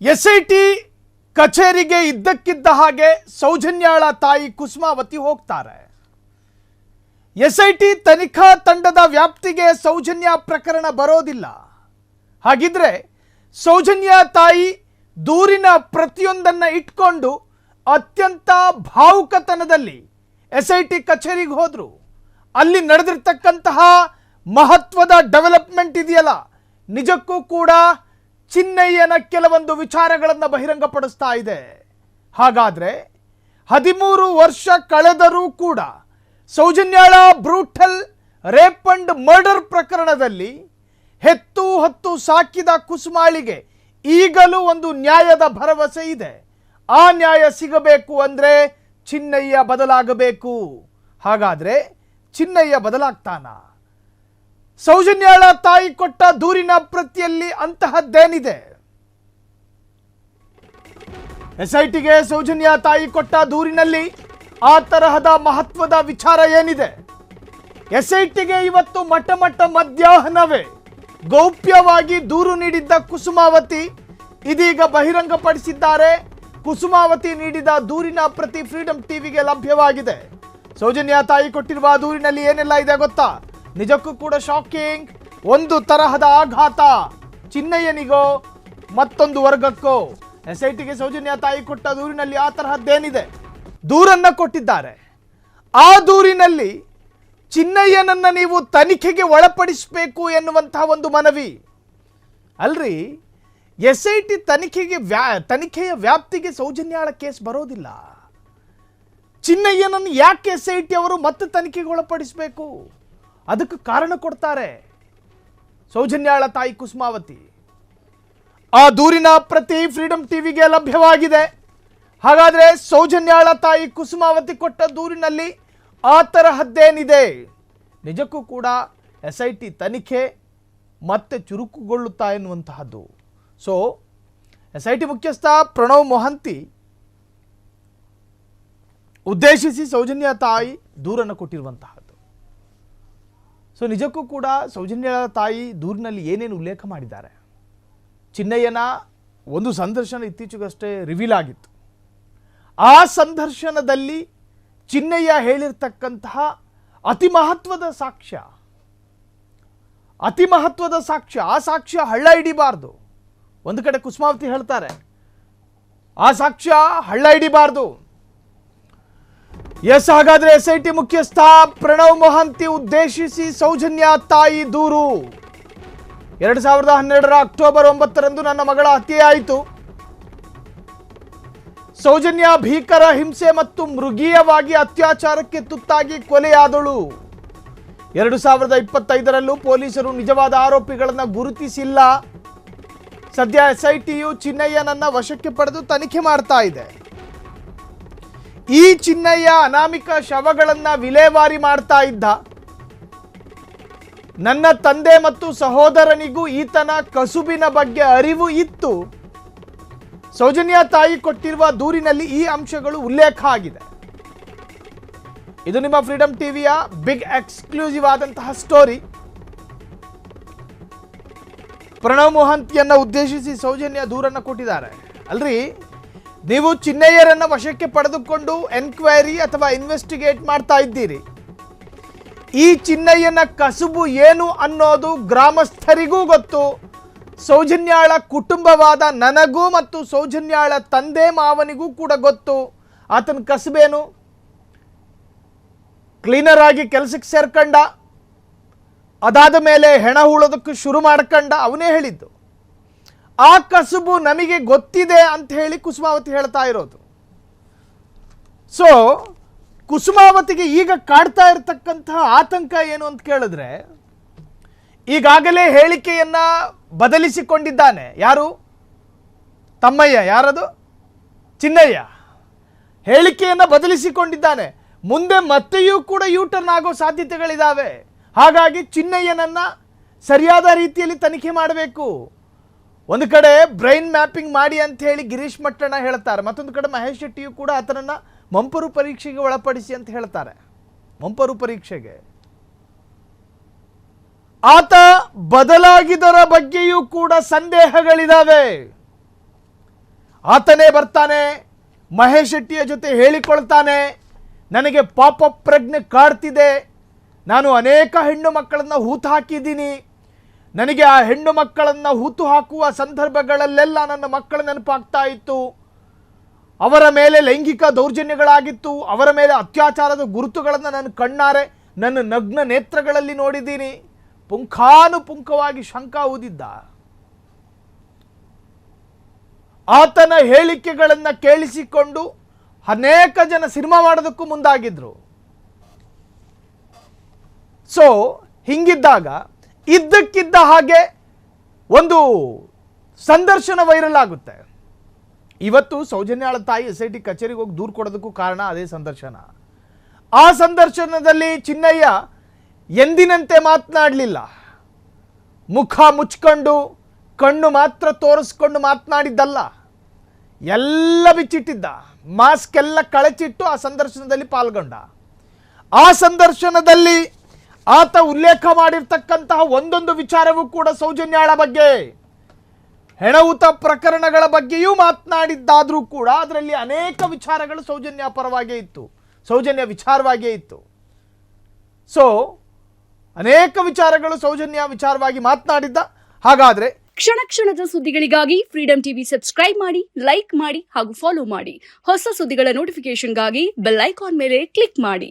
SIT ಕಚೇರಿಗೆ ಇದ್ದಕ್ಕಿದ್ದ ಹಾಗೆ ಸೌಜನ್ಯಾಳ ತಾಯಿ ಕುಸುಮಾವತಿ ಹೋಗ್ತಾರೆ. ಎಸ್ಐಟಿ ತನಿಖಾ ತಂಡದ ವ್ಯಾಪ್ತಿಗೆ ಸೌಜನ್ಯ ಪ್ರಕರಣ ಬರೋದಿಲ್ಲ. ಹಾಗಿದ್ರೆ ಸೌಜನ್ಯ ತಾಯಿ ದೂರಿನ ಪ್ರತಿಯೊಂದನ್ನು ಇಟ್ಕೊಂಡು ಅತ್ಯಂತ ಭಾವುಕತನದಲ್ಲಿ ಎಸ್ಐಟಿ ಕಚೇರಿಗೆ ಹೋದ್ರು. ಅಲ್ಲಿ ನಡೆದಿರ್ತಕ್ಕಂತಹ ಮಹತ್ವದ ಡೆವಲಪ್ಮೆಂಟ್ ಇದೆಯಲ್ಲ, ನಿಜಕ್ಕೂ ಕೂಡ ಚಿನ್ನಯ್ಯನ ಕೆಲವೊಂದು ವಿಚಾರಗಳನ್ನು ಬಹಿರಂಗಪಡಿಸ್ತಾ ಇದೆ. ಹಾಗಾದ್ರೆ 13 ವರ್ಷ ಕಳೆದರೂ ಕೂಡ ಸೌಜನ್ಯಾಳ ಬ್ರೂಟಲ್ ರೇಪ್ ಅಂಡ್ ಮರ್ಡರ್ ಪ್ರಕರಣದಲ್ಲಿ ಹೆತ್ತು ಹೊತ್ತು ಸಾಕಿದ ಕುಸುಮಾಳಿಗೆ ಈಗಲೂ ಒಂದು ನ್ಯಾಯದ ಭರವಸೆ ಇದೆ. ಆ ನ್ಯಾಯ ಸಿಗಬೇಕು ಅಂದರೆ ಚಿನ್ನಯ್ಯ ಬದಲಾಗಬೇಕು. ಹಾಗಾದ್ರೆ ಚಿನ್ನಯ್ಯ ಬದಲಾಗ್ತಾನ? ಸೌಜನ್ಯಾಳ ತಾಯಿ ಕೊಟ್ಟ ದೂರಿನ ಪ್ರತಿಯಲ್ಲಿ ಅಂತಹದ್ದೇನಿದೆ? ಎಸ್ಐಟಿಗೆ ಸೌಜನ್ಯ ತಾಯಿ ಕೊಟ್ಟ ದೂರಿನಲ್ಲಿ ಆ ತರಹದ ಮಹತ್ವದ ವಿಚಾರ ಏನಿದೆ? ಎಸ್ಐಟಿಗೆ ಇವತ್ತು ಮಟ್ಟ ಮಧ್ಯಾಹ್ನವೇ ಗೌಪ್ಯವಾಗಿ ದೂರು ನೀಡಿದ್ದ ಕುಸುಮಾವತಿ ಇದೀಗ ಬಹಿರಂಗಪಡಿಸಿದ್ದಾರೆ. ಕುಸುಮಾವತಿ ನೀಡಿದ ದೂರಿನ ಪ್ರತಿ ಫ್ರೀಡಂ ಟಿವಿಗೆ ಲಭ್ಯವಾಗಿದೆ. ಸೌಜನ್ಯ ತಾಯಿ ಕೊಟ್ಟಿರುವ ದೂರಿನಲ್ಲಿ ಏನೆಲ್ಲ ಇದೆ ಗೊತ್ತಾ? ನಿಜಕ್ಕೂ ಕೂಡ ಶಾಕಿಂಗ್. ಒಂದು ತರಹದ ಆಘಾತ ಚಿನ್ನಯ್ಯನಿಗೋ ಮತ್ತೊಂದು ವರ್ಗಕ್ಕೋ. ಎಸ್ಐಟಿಗೆ ಸೌಜನ್ಯ ತಾಯಿ ಕೊಟ್ಟ ದೂರಿನಲ್ಲಿ ಆ ತರಹದ್ದೇನಿದೆ? ದೂರನ್ನ ಕೊಟ್ಟಿದ್ದಾರೆ. ಆ ದೂರಿನಲ್ಲಿ ಚಿನ್ನಯ್ಯನನ್ನ ನೀವು ತನಿಖೆಗೆ ಒಳಪಡಿಸಬೇಕು ಎನ್ನುವಂತಹ ಒಂದು ಮನವಿ. ಅಲ್ರಿ, ಎಸ್ಐಟಿ ತನಿಖೆಯ ವ್ಯಾಪ್ತಿಗೆ ಸೌಜನ್ಯಾಳ ಕೇಸ್ ಬರೋದಿಲ್ಲ. ಚಿನ್ನಯ್ಯನನ್ನು ಯಾಕೆ ಎಸ್ಐಟಿ ಅವರು ಮತ್ತೆ ತನಿಖೆಗೆ ಒಳಪಡಿಸಬೇಕು? ಅದಕ್ಕೆ ಕಾರಣ ಕೊಡ್ತಾರೆ ಸೌಜನ್ಯಾಳ ತಾಯಿ ಕುಸುಮಾವತಿ. ಆ ದೂರಿನ ಪ್ರತಿ ಫ್ರೀಡಂ ಟಿವಿಗೆ ಲಭ್ಯವಾಗಿದೆ. ಹಾಗಾದ್ರೆ ಸೌಜನ್ಯಾಳ ತಾಯಿ ಕುಸುಮಾವತಿ ಕೊಟ್ಟ ದೂರಿನಲ್ಲಿ ಆ ತರಹದ್ದೇನಿದೆ? ನಿಜಕ್ಕೂ ಕೂಡ ಎಸ್ಐಟಿ ತನಿಖೆ ಮತ್ತೆ ಚುರುಕುಗೊಳ್ಳುತ್ತಾ ಎನ್ನುವಂತಹದ್ದು. ಸೊ ಎಸ್ಐಟಿ ಮುಖ್ಯಸ್ಥ ಪ್ರಣವ್ ಮೊಹಂತಿ ಉದ್ದೇಶಿಸಿ ಸೌಜನ್ಯ ತಾಯಿ ದೂರನ್ನು ಕೊಟ್ಟಿರುವಂತಹದ್ದು. ಸೊ ನಿಜಕ್ಕೂ ಕೂಡ ಸೌಜನ್ಯ ತಾಯಿ ದೂರಿನಲ್ಲಿ ಏನೇನು ಉಲ್ಲೇಖ ಮಾಡಿದ್ದಾರೆ? ಚಿನ್ನಯ್ಯನ ಒಂದು ಸಂದರ್ಶನ ಇತ್ತೀಚೆಗಷ್ಟೇ ರಿವೀಲ್ ಆಗಿತ್ತು. ಆ ಸಂದರ್ಶನದಲ್ಲಿ ಚಿನ್ನಯ್ಯ ಹೇಳಿರ್ತಕ್ಕಂತಹ ಅತಿ ಮಹತ್ವದ ಸಾಕ್ಷ್ಯ, ಆ ಸಾಕ್ಷ್ಯ ಹಳ್ಳ ಹಿಡಿಬಾರ್ದು. ಒಂದು ಕಡೆ ಕುಸುಮಾವತಿ ಹೇಳ್ತಾರೆ ಆ ಸಾಕ್ಷ್ಯ ಹಳ್ಳ ಹಿಡಿಬಾರ್ದು. ಎಸ್, ಹಾಗಾದ್ರೆ ಎಸ್ಐಟಿ ಮುಖ್ಯಸ್ಥ ಪ್ರಣವ್ ಮೊಹಂತಿ ಉದ್ದೇಶಿಸಿ ಸೌಜನ್ಯ ತಾಯಿ ದೂರು. 2012 ಅಕ್ಟೋಬರ್ 9 ನನ್ನ ಮಗಳ ಹತ್ಯೆಯಾಯಿತು. ಸೌಜನ್ಯ ಭೀಕರ ಹಿಂಸೆ ಮತ್ತು ಮೃಗೀಯವಾಗಿ ಅತ್ಯಾಚಾರಕ್ಕೆ ತುತ್ತಾಗಿ ಕೊಲೆಯಾದಳು. 2025 ಪೊಲೀಸರು ನಿಜವಾದ ಆರೋಪಿಗಳನ್ನು ಗುರುತಿಸಿಲ್ಲ. ಸದ್ಯ ಎಸ್ಐಟಿಯು ಚಿನ್ನಯ್ಯನನ್ನ ವಶಕ್ಕೆ ಪಡೆದು ತನಿಖೆ ಮಾಡ್ತಾ ಇದೆ. ಈ ಚಿನ್ನಯ್ಯ ಅನಾಮಿಕ ಶವಗಳನ್ನು ವಿಲೇವಾರಿ ಮಾಡ್ತಾ ಇದ್ದ. ನನ್ನ ತಂದೆ ಮತ್ತು ಸಹೋದರನಿಗೂ ಈತನ ಕಸುಬಿನ ಬಗ್ಗೆ ಅರಿವು ಇತ್ತು. ಸೌಜನ್ಯ ತಾಯಿ ಕೊಟ್ಟಿರುವ ದೂರಿನಲ್ಲಿ ಈ ಅಂಶಗಳು ಉಲ್ಲೇಖ ಆಗಿದೆ. ಇದು ನಿಮ್ಮ ಫ್ರೀಡಂ ಟಿವಿಯ ಬಿಗ್ ಎಕ್ಸ್ಕ್ಲೂಸಿವ್ ಆದಂತಹ ಸ್ಟೋರಿ. ಪ್ರಣವ್ ಮೊಹಂತಿಯನ್ನ ಉದ್ದೇಶಿಸಿ ಸೌಜನ್ಯ ದೂರನ್ನು ಕೊಟ್ಟಿದ್ದಾರೆ. ಅಲ್ರಿ, ನೀವು ಚಿನ್ನಯ್ಯರನ್ನ ವಶಕ್ಕೆ ಪಡೆದುಕೊಂಡು ಎನ್ಕ್ವೈರಿ ಅಥವಾ ಇನ್ವೆಸ್ಟಿಗೇಟ್ ಮಾಡ್ತಾ ಇದ್ದೀರಿ. ಈ ಚಿನ್ನಯ್ಯನ ಕಸುಬು ಏನು ಅನ್ನೋದು ಗ್ರಾಮಸ್ಥರಿಗೂ ಗೊತ್ತು. ಸೌಜನ್ಯಾಳ ಕುಟುಂಬವಾದ ನನಗೂ ಮತ್ತು ಸೌಜನ್ಯಾಳ ತಂದೆ ಮಾವನಿಗೂ ಕೂಡ ಗೊತ್ತು. ಆತನ ಕಸುಬೇನು? ಕ್ಲೀನರ್ ಆಗಿ ಕೆಲಸಕ್ಕೆ ಸೇರ್ಕಂಡ, ಅದಾದ ಮೇಲೆ ಹೆಣ ಹೂಳೋದಕ್ಕೆ ಶುರು ಮಾಡ್ಕಂಡ. ಅವನೇ ಹೇಳಿದ್ದು. ಆ ಕಸುಬು ನಮಗೆ ಗೊತ್ತಿದೆ ಅಂತ ಹೇಳಿ ಕುಸುಮಾವತಿ ಹೇಳ್ತಾ ಇರೋದು. ಸೊ ಕುಸುಮಾವತಿಗೆ ಈಗ ಕಾಡ್ತಾ ಇರತಕ್ಕಂತಹ ಆತಂಕ ಏನು ಅಂತ ಕೇಳಿದ್ರೆ, ಈಗಾಗಲೇ ಹೇಳಿಕೆಯನ್ನ ಬದಲಿಸಿಕೊಂಡಿದ್ದಾನೆ. ಯಾರು? ತಮ್ಮಯ್ಯ. ಯಾರದು? ಚಿನ್ನಯ್ಯ. ಹೇಳಿಕೆಯನ್ನ ಬದಲಿಸಿಕೊಂಡಿದ್ದಾನೆ. ಮುಂದೆ ಮತ್ತೆಯೂ ಕೂಡ ಯೂಟರ್ನ್ ಆಗೋ ಸಾಧ್ಯತೆಗಳಿದ್ದಾವೆ. ಹಾಗಾಗಿ ಚಿನ್ನಯ್ಯನನ್ನ ಸರಿಯಾದ ರೀತಿಯಲ್ಲಿ ತನಿಖೆ ಮಾಡಬೇಕು. ಒಂದು ಕಡೆ ಬ್ರೈನ್ ಮ್ಯಾಪಿಂಗ್ ಮಾಡಿ ಅಂತ ಹೇಳಿ ಗಿರೀಶ್ ಮಟ್ಟಣ್ಣ ಹೇಳ್ತಾರೆ. ಮತ್ತೊಂದು ಕಡೆ ಮಹೇಶ್ ಶೆಟ್ಟಿಯು ಕೂಡ ಆತನನ್ನ ಮಂಪರು ಪರೀಕ್ಷೆಗೆ ಒಳಪಡಿಸಿ ಅಂತ ಹೇಳ್ತಾರೆ. ಮಂಪರು ಪರೀಕ್ಷೆಗೆ ಆತ ಬದಲಾಗಿದರ ಬಗ್ಗೆಯೂ ಕೂಡ ಸಂದೇಹಗಳಿದಾವೆ. ಆತನೇ ಬರ್ತಾನೆ, ಮಹೇಶ್ ಶೆಟ್ಟಿಯ ಜೊತೆ ಹೇಳಿಕೊಳ್ತಾನೆ, ನನಗೆ ಪಾಪ ಪ್ರಜ್ಞೆ ಕಾಡ್ತಿದೆ, ನಾನು ಅನೇಕ ಹೆಣ್ಣು ಮಕ್ಕಳನ್ನು ಹೂತು ಹಾಕಿದ್ದೀನಿ, ನನಗೆ ಆ ಹೆಣ್ಣು ಮಕ್ಕಳನ್ನು ಹೂತು ಹಾಕುವ ಸಂದರ್ಭಗಳಲ್ಲೆಲ್ಲ ನನ್ನ ಮಕ್ಕಳ ನೆನಪಾಗ್ತಾ ಇತ್ತು, ಅವರ ಮೇಲೆ ಲೈಂಗಿಕ ದೌರ್ಜನ್ಯಗಳಾಗಿತ್ತು, ಅವರ ಮೇಲೆ ಅತ್ಯಾಚಾರದ ಗುರುತುಗಳನ್ನು ನಾನು ಕಣ್ಣಾರೆ ನನ್ನ ನಗ್ನ ನೇತ್ರಗಳಲ್ಲಿ ನೋಡಿದ್ದೀನಿ. ಪುಂಖಾನುಪುಂಖವಾಗಿ ಶಂಕ ಊದಿದ್ದ. ಆತನ ಹೇಳಿಕೆಗಳನ್ನು ಕೇಳಿಸಿಕೊಂಡು ಅನೇಕ ಜನ ಸಿನಿಮಾ ಮಾಡೋದಕ್ಕೂ ಮುಂದಾಗಿದ್ರು. ಸೊ ಹಿಂಗಿದ್ದಾಗ ಇದ್ದಕ್ಕಿದ್ದ ಹಾಗೆ ಒಂದು ಸಂದರ್ಶನ ವೈರಲ್ ಆಗುತ್ತೆ. ಇವತ್ತು ಸೌಜನ್ಯಾಳ ತಾಯಿ SIT ಕಚೇರಿಗೆ ಹೋಗಿ ದೂರು ಕೊಡೋದಕ್ಕೂ ಕಾರಣ ಅದೇ ಸಂದರ್ಶನ. ಆ ಸಂದರ್ಶನದಲ್ಲಿ ಚಿನ್ನಯ್ಯ ಎಂದಿನಂತೆ ಮಾತನಾಡಲಿಲ್ಲ. ಮುಖ ಮುಚ್ಕೊಂಡು ಕಣ್ಣು ಮಾತ್ರ ತೋರಿಸ್ಕೊಂಡು ಮಾತನಾಡಿದ್ದಲ್ಲ, ಎಲ್ಲ ಬಿಚ್ಚಿಟ್ಟಿದ್ದ, ಮಾಸ್ಕ್ ಎಲ್ಲ ಕಳಚಿಟ್ಟು ಆ ಸಂದರ್ಶನದಲ್ಲಿ ಪಾಲ್ಗೊಂಡ. ಆ ಸಂದರ್ಶನದಲ್ಲಿ ಆತ ಉಲ್ಲೇಖ ಮಾಡಿರ್ತಕ್ಕಂತಹ ಒಂದೊಂದು ವಿಚಾರವೂ ಕೂಡ ಸೌಜನ್ಯಾಳ ಬಗ್ಗೆ, ಹೆಣವುತ ಪ್ರಕರಣಗಳ ಬಗ್ಗೆಯೂ ಮಾತನಾಡಿದ್ದಾದರೂ ಕೂಡ ಅದರಲ್ಲಿ ಅನೇಕ ವಿಚಾರಗಳು ಸೌಜನ್ಯ ಪರವಾಗೇ ಇತ್ತು, ಸೌಜನ್ಯ ವಿಚಾರವಾಗಿಯೇ ಇತ್ತು. ಸೊ ಅನೇಕ ವಿಚಾರಗಳು ಸೌಜನ್ಯ ವಿಚಾರವಾಗಿ ಮಾತನಾಡಿದ್ದ. ಹಾಗಾದ್ರೆ ಕ್ಷಣ ಕ್ಷಣದ ಸುದ್ದಿಗಳಿಗಾಗಿ ಫ್ರೀಡಂ ಟಿವಿ ಸಬ್ಸ್ಕ್ರೈಬ್ ಮಾಡಿ, ಲೈಕ್ ಮಾಡಿ ಹಾಗೂ ಫಾಲೋ ಮಾಡಿ. ಹೊಸ ಸುದ್ದಿಗಳ ನೋಟಿಫಿಕೇಶನ್ಗಾಗಿ ಬೆಲ್ ಐಕಾನ್ ಮೇಲೆ ಕ್ಲಿಕ್ ಮಾಡಿ.